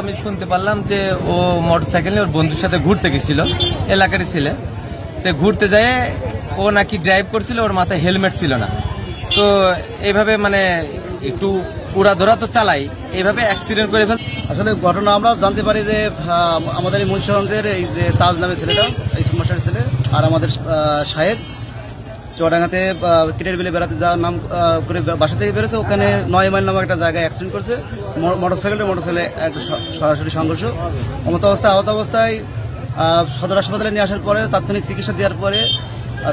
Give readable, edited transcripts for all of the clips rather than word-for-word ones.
আমি শুনতে পারলাম যে ও মোটরসাইকেল নিয়ে ওর বন্ধুর সাথে ঘুরতে গেছিল, এলাকারই ছেলে। তো ঘুরতে যায় ও নাকি ড্রাইভ করছিল, ওর মাথায় হেলমেট ছিল না। তো এইভাবে মানে একটু উড়াধরা তো চালাই, এইভাবে অ্যাক্সিডেন্ট করে ফেল। আসলে ঘটনা আমরা জানতে পারি যে আমাদের এই মুন্সিগঞ্জের এই যে তাজ নামে ছেলেটা, এই সমস্যার ছেলে, আর আমাদের শাহেদ চুয়াডাঙ্গাতে কিটের বিলে বেড়াতে যাওয়ার নাম করে বাসা থেকে বেরোছে। ওখানে 9 মাইল নামক একটা জায়গায় অ্যাক্সিডেন্ট করছে। মোটরসাইকেলে একটা সরাসরি সংঘর্ষ। আহত অবস্থায় সদর হাসপাতালে নিয়ে আসার পরে তাৎক্ষণিক চিকিৎসা দেওয়ার পরে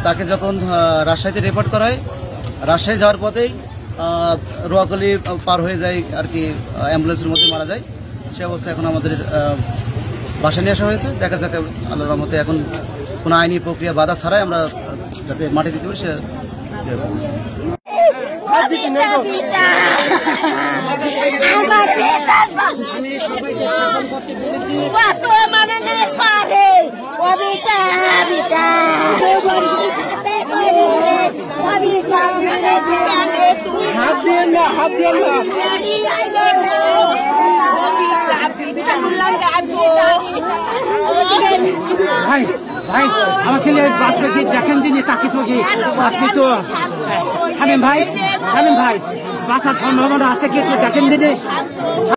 তাকে যখন রাজশাহীতে রেফার করা হয়, রাজশাহী যাওয়ার পথেই রোয়াকলি পার হয়ে যায় আর কি, অ্যাম্বুলেন্সের মধ্যে মারা যায়। সে অবস্থায় এখন আমাদের বাসায় নিয়ে আসা হয়েছে। দেখা যাক আল্লাহর রহমতে এখন কোনো আইনি প্রক্রিয়া বাধা ছাড়াই আমরা যাতে মাটি দিতে পারি সে ভাই ভাই আমার ছেলে বাচ্চাকে দেখেন দিনে তাকে তো আপনি তো থামেন ভাই বাঁচার সম্ভাবনা আছে কি একটু দেখেন দিনে।